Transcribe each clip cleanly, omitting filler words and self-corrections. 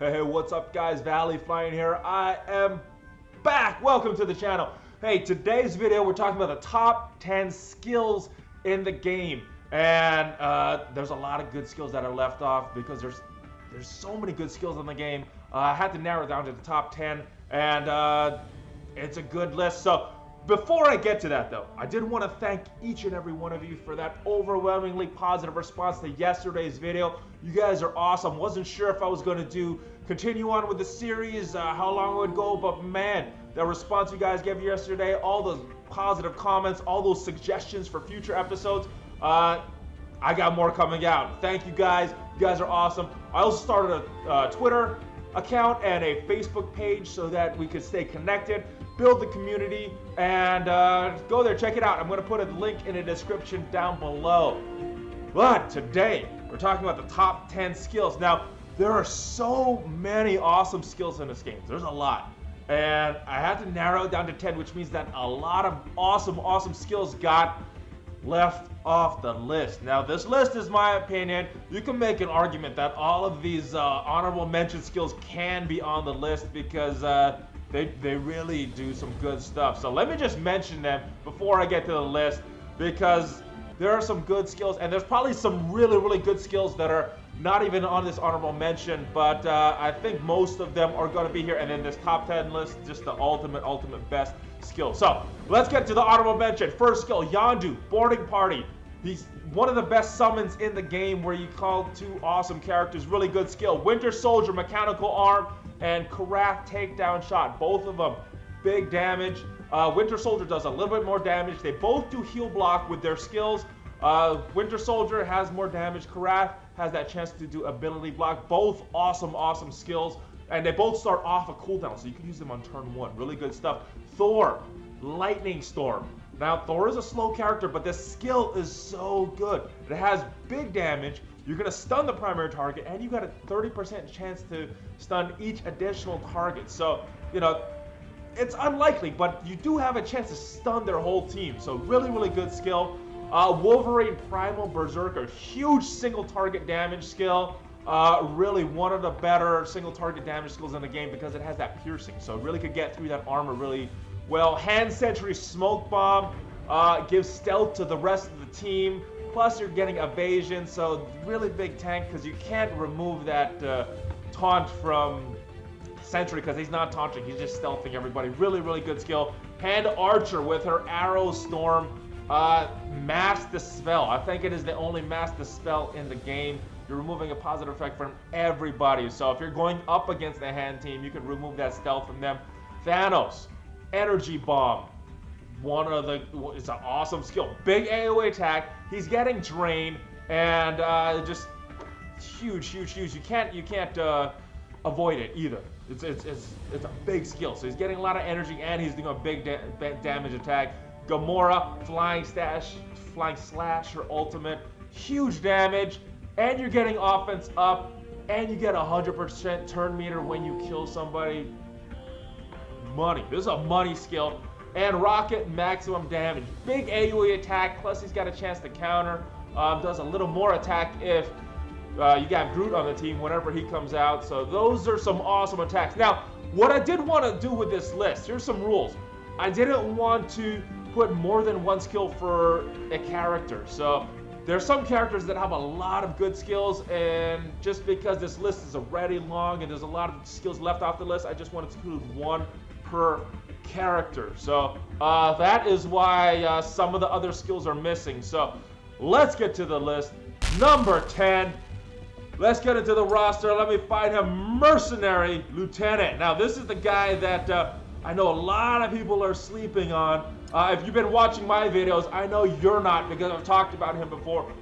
Hey, what's up guys? Valley Flying here. I am back. Welcome to the channel. Hey, today's video we're talking about the top 10 skills in the game. And there's a lot of good skills that are left off because there's so many good skills in the game. I had to narrow it down to the top 10 and it's a good list. So before I get to that though, I did want to thank each and every one of you for that overwhelmingly positive response to yesterday's video. You guys are awesome. Wasn't sure if I was going to continue on with the series, how long it would go, but man, the response you guys gave yesterday, all those positive comments, all those suggestions for future episodes, I got more coming out. Thank you guys. You guys are awesome. I also started a Twitter account and a Facebook page so that we could stay connected, build the community, and go there, check it out. I'm going to put a link in the description down below. But today, we're talking about the top 10 skills. Now, there are so many awesome skills in this game. There's a lot. And I had to narrow it down to 10, which means that a lot of awesome skills got left off the list. Now, this list is my opinion. You can make an argument that all of these honorable mention skills can be on the list because they really do some good stuff. So let me just mention them before I get to the list because there are some good skills and there's probably some really good skills that are not even on this honorable mention, but I think most of them are going to be here. And then this top 10 list, just the ultimate best skill. So let's get to the honorable mention. First skill, Yondu, Boarding Party. He's one of the best summons in the game where you call two awesome characters. Really good skill. Winter Soldier, Mechanical Arm, and Karath Takedown Shot. Both of them big damage. Winter Soldier does a little bit more damage. They both do heal block with their skills. Winter Soldier has more damage. Karath has that chance to do ability block. Both awesome skills. And they both start off a cooldown, so you can use them on turn 1. Really good stuff. Thor, Lightning Storm. Now, Thor is a slow character, but this skill is so good. It has big damage. You're going to stun the primary target, and you got a 30% chance to stun each additional target. So, you know, it's unlikely, but you do have a chance to stun their whole team. So, really good skill. Wolverine Primal Berserker, huge single target damage skill. Really one of the better single target damage skills in the game because it has that piercing. So, it really could get through that armor really well. Hand Sentry Smoke Bomb gives stealth to the rest of the team. Plus, you're getting evasion, so really big tank because you can't remove that taunt from Sentry because he's not taunting, he's just stealthing everybody. Really good skill. Hand Archer with her Arrow Storm, Mass Dispel. I think it is the only Mass Dispel in the game. You're removing a positive effect from everybody. So if you're going up against the hand team, you can remove that stealth from them. Thanos, Energy Bomb. It's an awesome skill. Big AoE attack. He's getting drained and just huge. You can't avoid it either. It's a big skill. So he's getting a lot of energy and he's doing a big damage attack. Gamora, Flying Slash, her ultimate, huge damage, and you're getting offense up, and you get 100% turn meter when you kill somebody. Money. This is a money skill. And Rocket, maximum damage. Big AoE attack, plus he's got a chance to counter. Does a little more attack if you got Groot on the team whenever he comes out. So those are some awesome attacks. Now, what I did want to do with this list, here's some rules. I didn't want to put more than one skill for a character. So there's some characters that have a lot of good skills, and just because this list is already long and there's a lot of skills left off the list, I just wanted to include one per character. So that is why some of the other skills are missing. So let's get to the list. Number 10. Let's get into the roster. Let me find him. Mercenary Lieutenant. Now this is the guy that I know a lot of people are sleeping on. If you've been watching my videos, I know you're not because I've talked about him before.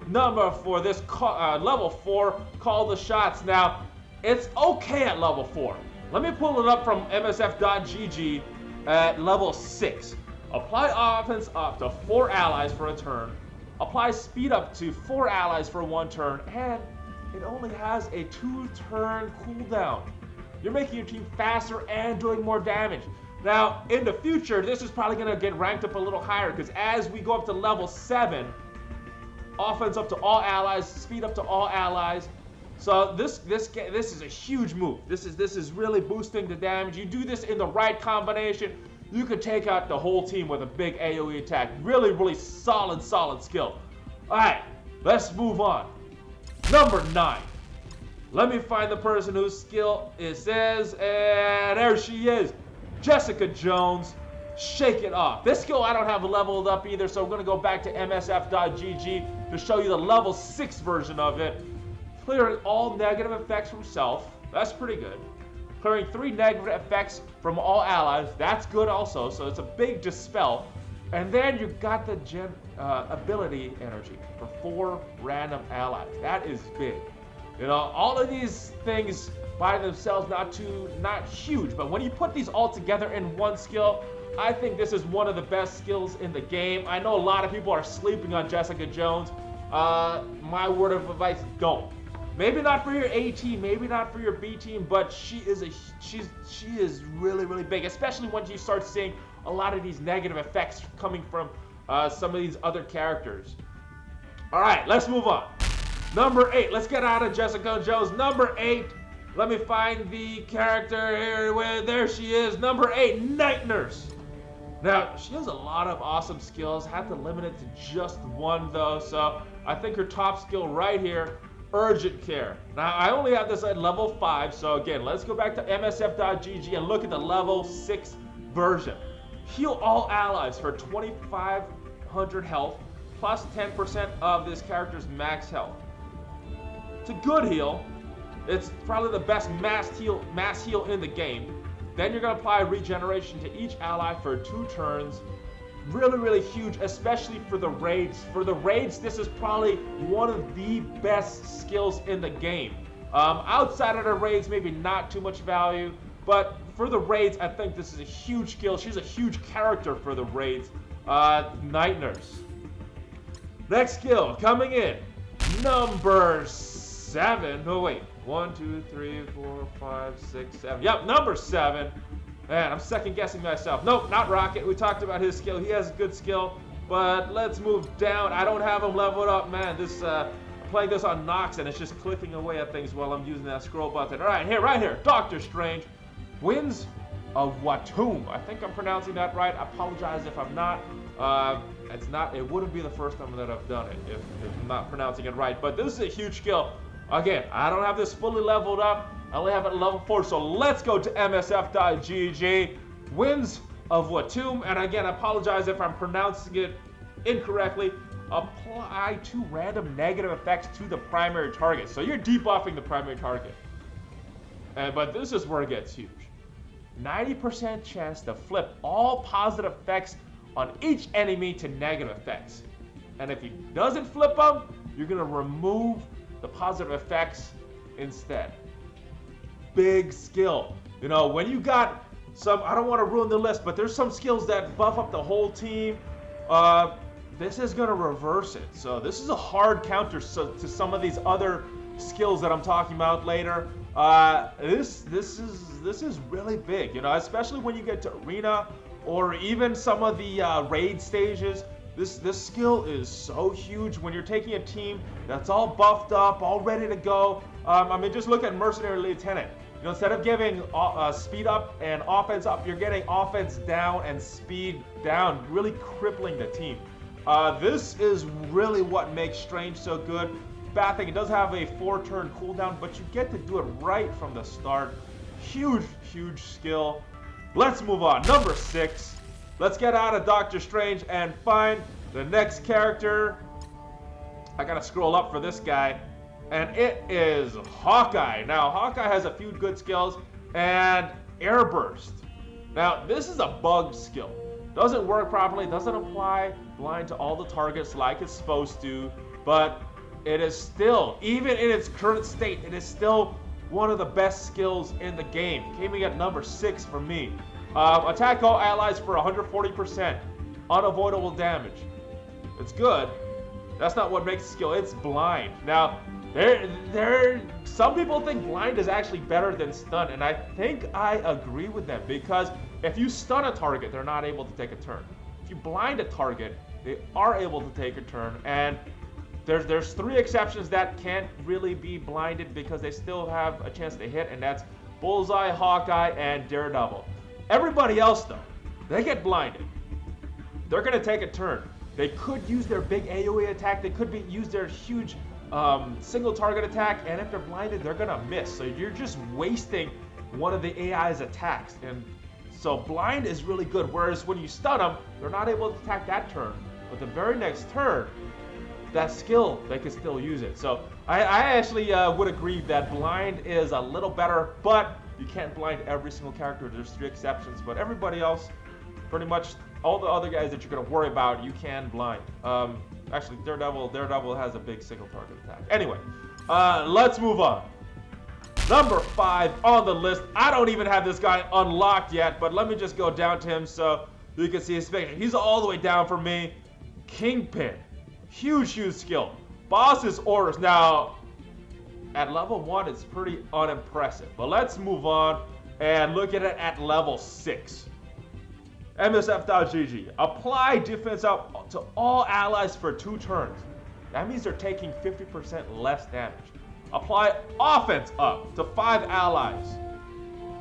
Number 4, this level 4, Call the Shots. Now, it's okay at level 4. Let me pull it up from msf.gg at level 6. Apply offense up to 4 allies for a turn. Apply speed up to 4 allies for 1 turn. And it only has a 2-turn cooldown. You're making your team faster and doing more damage. Now, in the future, this is probably going to get ranked up a little higher because as we go up to level 7, offense up to all allies, speed up to all allies, So this is a huge move. This is really boosting the damage. You do this in the right combination, you can take out the whole team with a big AoE attack. Really solid skill. All right, let's move on. Number 9. Let me find the person whose skill it says, and there she is, Jessica Jones. Shake it off. This skill I don't have leveled up either, so we're gonna go back to msf.gg to show you the level 6 version of it. Clearing all negative effects from self. That's pretty good. Clearing 3 negative effects from all allies. That's good also. So it's a big dispel. And then you got the ability energy for 4 random allies. That is big. You know, all of these things by themselves not huge, but when you put these all together in one skill, I think this is one of the best skills in the game. I know a lot of people are sleeping on Jessica Jones. My word of advice, don't. Maybe not for your A team, maybe not for your B team, but she is really big, especially once you start seeing a lot of these negative effects coming from some of these other characters. All right, let's move on. Number 8, let's get out of Jessica Jones. Number 8, let me find the character here. There she is. Number 8, Night Nurse. Now, she has a lot of awesome skills. Had to limit it to just one though, so I think her top skill right here, Urgent Care. Now, I only have this at level 5, so again, let's go back to msf.gg and look at the level 6 version. Heal all allies for 2,500 health, plus 10% of this character's max health. It's a good heal. It's probably the best mass heal in the game. Then you're going to apply regeneration to each ally for 2 turns. Really huge, especially for the raids. For the raids, this is probably one of the best skills in the game. Outside of the raids, maybe not too much value, but for the raids, I think this is a huge skill. She's a huge character for the raids. Night Nurse. Next skill coming in, number 7. Oh wait, 1, 2, 3, 4, 5, 6, 7. Yep, number 7. Man, I'm second guessing myself. Nope, not Rocket. We talked about his skill. He has a good skill, but let's move down. I don't have him leveled up, man. I'm playing this on Nox, and it's just clicking away at things while I'm using that scroll button. All right, right here, Doctor Strange, Winds of Watum. I think I'm pronouncing that right. I apologize if I'm not. It's not. It wouldn't be the first time that I've done it if I'm not pronouncing it right. But this is a huge skill. Again, I don't have this fully leveled up. I only have it at level 4, so let's go to msf.gg. Winds of Watum, and again, I apologize if I'm pronouncing it incorrectly. Apply 2 random negative effects to the primary target. So you're debuffing the primary target. But this is where it gets huge. 90% chance to flip all positive effects on each enemy to negative effects. And if he doesn't flip them, you're going to remove the positive effects instead. Big skill. You know, when you got some, I don't want to ruin the list, but there's some skills that buff up the whole team. This is going to reverse it. So this is a hard counter to some of these other skills that I'm talking about later. This is really big, you know, especially when you get to arena or even some of the raid stages. This skill is so huge when you're taking a team that's all buffed up, all ready to go. I mean, just look at Mercenary Lieutenant. You know, instead of giving speed up and offense up, you're getting offense down and speed down, really crippling the team. This is really what makes Strange so good. Bad thing, it does have a 4-turn cooldown, but you get to do it right from the start. Huge skill. Let's move on. Number 6. Let's get out of Doctor Strange and find the next character. I gotta scroll up for this guy. And it is Hawkeye. Now, Hawkeye has a few good skills and Air Burst. Now, this is a bugged skill. Doesn't work properly, doesn't apply blind to all the targets like it's supposed to, but it is still, even in its current state, it is still one of the best skills in the game. Came in at number 6 for me. Attack all allies for 140%. Unavoidable damage. It's good. That's not what makes the skill. It's blind. Now, some people think blind is actually better than stun, and I think I agree with them, because if you stun a target, they're not able to take a turn. If you blind a target, they are able to take a turn, and there's 3 exceptions that can't really be blinded because they still have a chance to hit, and that's Bullseye, Hawkeye, and Daredevil. Everybody else, though, they get blinded. They're going to take a turn. They could use their big AoE attack. They could use their huge single target attack, and if they're blinded, they're going to miss. So you're just wasting one of the AI's attacks. And so blind is really good, whereas when you stun them, they're not able to attack that turn. But the very next turn, that skill, they can still use it. So I actually would agree that blind is a little better, but you can't blind every single character. There's 3 exceptions, but everybody else, pretty much all the other guys that you're going to worry about, you can blind. Actually, Daredevil has a big single target attack. Anyway, let's move on. Number 5 on the list. I don't even have this guy unlocked yet, but let me just go down to him so you can see his picture. He's all the way down for me. Kingpin. Huge skill. Boss's orders. Now, at level 1, it's pretty unimpressive. But let's move on and look at it at level 6. MSF.GG. Apply defense up to all allies for 2 turns. That means they're taking 50% less damage. Apply offense up to 5 allies.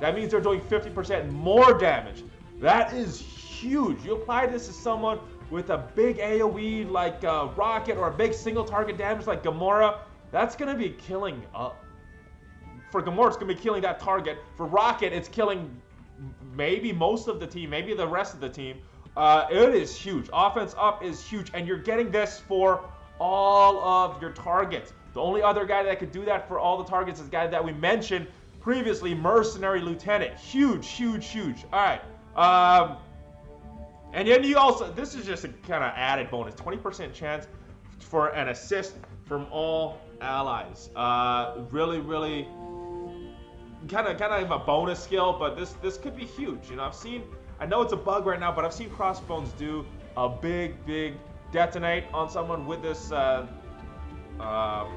That means they're doing 50% more damage. That is huge. You apply this to someone with a big AoE like Rocket, or a big single target damage like Gamora, that's going to be killing. For Gamora, it's going to be killing that target. For Rocket, it's killing maybe most of the team, maybe the rest of the team. It is huge. Offense up is huge, and you're getting this for all of your targets. The only other guy that could do that for all the targets is the guy that we mentioned previously, Mercenary Lieutenant. Huge. All right. And then you also, this is just a kind of added bonus, 20% chance for an assist from all allies. Really kind of a bonus skill, but this could be huge. You know, I know it's a bug right now, but I've seen Crossbones do a big detonate on someone with this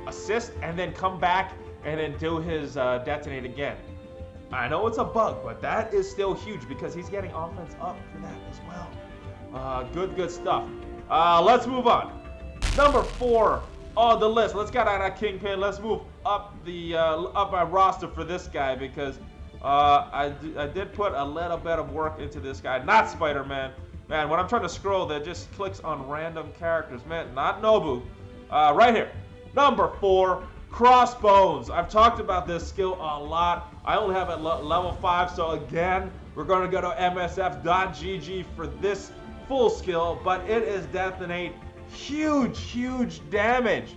assist, and then come back and then do his detonate again. I know it's a bug, but that is still huge because he's getting offense up for that as well. Good stuff. Let's move on. Number 4 on the list. Let's get out of Kingpin. Let's move up up my roster for this guy because I did put a little bit of work into this guy. Not Spider-Man. Man, when I'm trying to scroll, that just clicks on random characters. Man, not Nobu. Right here. Number 4, Crossbones. I've talked about this skill a lot. I only have it at level 5, so again, we're going to go to MSF.GG for this full skill, but it is detonate huge damage.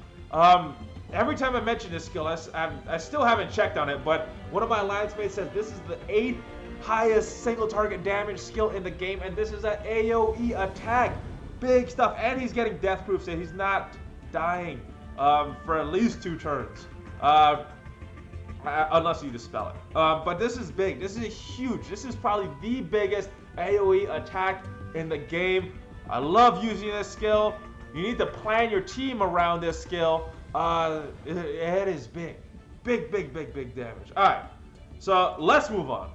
Every time I mention this skill, I still haven't checked on it, but one of my alliance mates says this is the 8th highest single target damage skill in the game, and this is an AoE attack. Big stuff, and he's getting death proof, so he's not dying for at least 2 turns. Unless you dispel it. But this is big. This is huge. This is probably the biggest AoE attack in the game. I love using this skill. You need to plan your team around this skill. It is big. Big damage. Alright, so let's move on.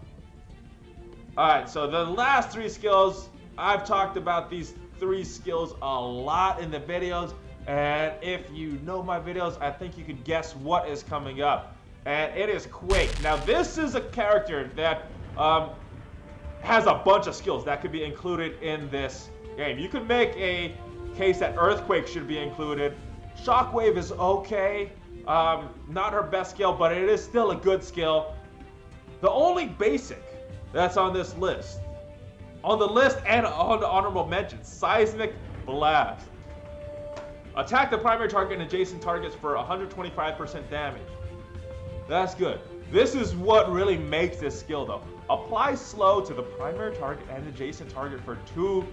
Alright, so the last 3 skills, I've talked about these 3 skills a lot in the videos. And if you know my videos, I think you can guess what is coming up. And it is Quake. Now this is a character that has a bunch of skills that could be included in this game. You could make a case that Earthquake should be included. Shockwave is okay. Not her best skill, but it is still a good skill. The only basic that's on this list, on the list and on the honorable mentions, Seismic Blast. Attack the primary target and adjacent targets for 125% damage. That's good. This is what really makes this skill though. Apply slow to the primary target and adjacent target for 2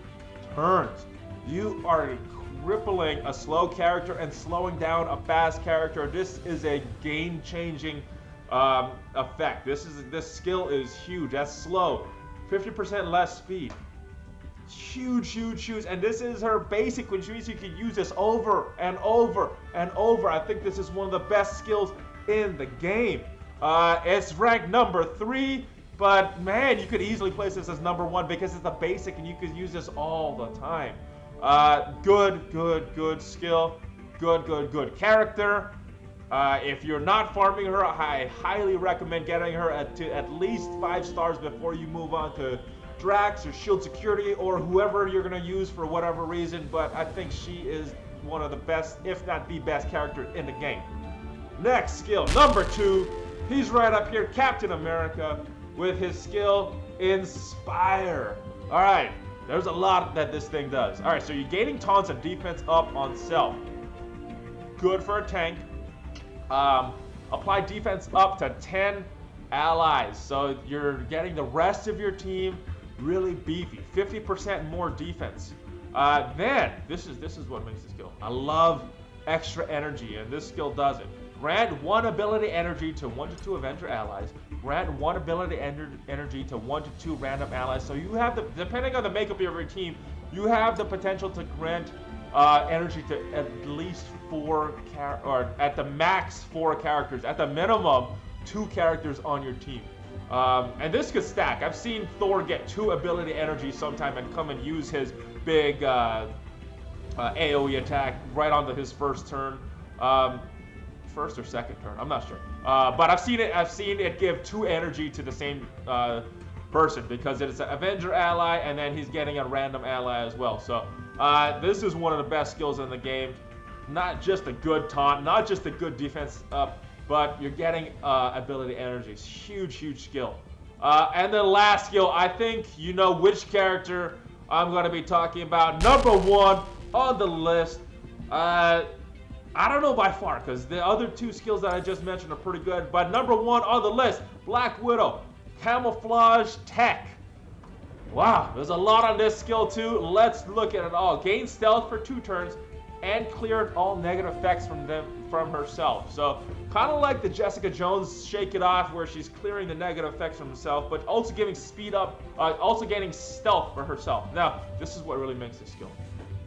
turns. You are crippling a slow character and slowing down a fast character. This is a game-changing effect. This skill is huge. That's slow. 50% less speed. Huge. And this is her basic, which means you can use this over and over and over. I think this is one of the best skills in the game. It's ranked number 3, but man, you could easily place this as number 1 because it's the basic and you could use this all the time. Good skill. good character. If you're not farming her, I highly recommend getting her to at least 5 stars before you move on to Drax or Shield Security or whoever you're going to use for whatever reason. But I think she is one of the best, if not the best character in the game. Next skill, number 2. He's right up here, Captain America, with his skill Inspire. All right, there's a lot that this thing does. All right, so you're gaining taunts and defense up on self. Good for a tank. Apply defense up to 10 allies. So you're getting the rest of your team really beefy. 50% more defense. Then, this is what makes this skill. I love extra energy, and this skill does it. Grant 1 ability energy to 1 to 2 Avenger allies. Grant 1 ability energy to 1 to 2 random allies. So you have the, depending on the makeup of your team, you have the potential to grant energy to at least 4 or at the max 4 characters. At the minimum, 2 characters on your team. And this could stack. I've seen Thor get 2 ability energy sometime and come and use his big AoE attack right onto his first turn. First or second turn, I'm not sure. But I've seen it give 2 energy to the same person because it's an Avenger ally and then he's getting a random ally as well. So this is one of the best skills in the game. Not just a good taunt, not just a good defense up, but you're getting ability energy. It's huge skill. And then last skill, I think you know which character I'm going to be talking about. Number 1 on the list. I don't know by far, because the other 2 skills that I just mentioned are pretty good. But number 1 on the list, Black Widow, Camouflage Tech. Wow, there's a lot on this skill too. Let's look at it all. Gain stealth for 2 turns and cleared all negative effects from herself. So kind of like the Jessica Jones Shake It Off, where she's clearing the negative effects from herself, but also giving speed up, also gaining stealth for herself. Now, this is what really makes this skill.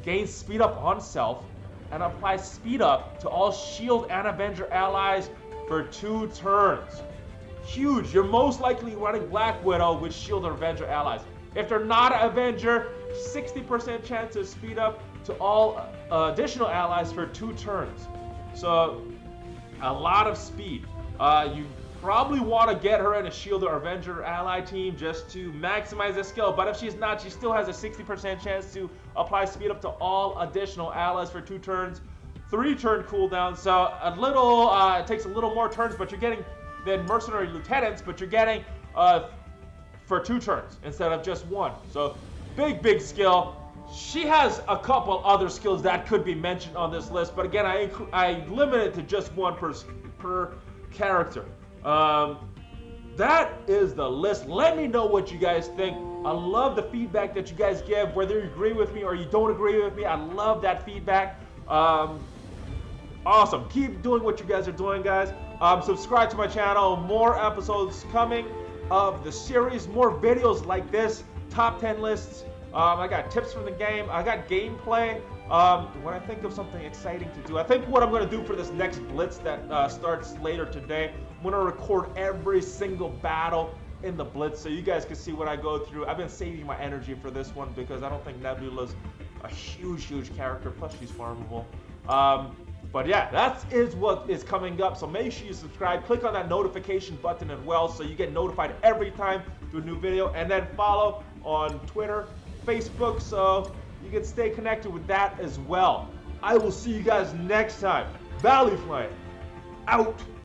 Gain speed up on self and apply speed up to all Shield and Avenger allies for 2 turns. Huge. You're most likely running Black Widow with Shield or Avenger allies. If they're not an Avenger, 60% chance to speed up to all additional allies for 2 turns. So a lot of speed. You probably want to get her in a Shield or Avenger ally team just to maximize the skill. But if she's not, she still has a 60% chance to apply speed up to all additional allies for 2 turns. 3-turn cooldown. So a little, it takes a little more turns, but you're getting then Mercenary Lieutenants, but you're getting for 2 turns instead of just 1. So big skill. She has a couple other skills that could be mentioned on this list, but again, I limit it to just 1 per character. That is the list. Let me know what you guys think. I love the feedback that you guys give, whether you agree with me or you don't agree with me. I love that feedback. Awesome. Keep doing what you guys are doing, guys. Subscribe to my channel. More episodes coming of the series. More videos like this. Top 10 lists. I got tips from the game. I got gameplay. When I think of something exciting to do, I think what I'm going to do for this next Blitz that starts later today, I'm going to record every single battle in the Blitz so you guys can see what I go through. I've been saving my energy for this one because I don't think Nebula's a huge character, plus she's farmable. But yeah, that is what is coming up, so make sure you subscribe. Click on that notification button as well so you get notified every time to a new video, and then follow on Twitter, Facebook, so you can stay connected with that as well. I will see you guys next time. Valley Flame, out.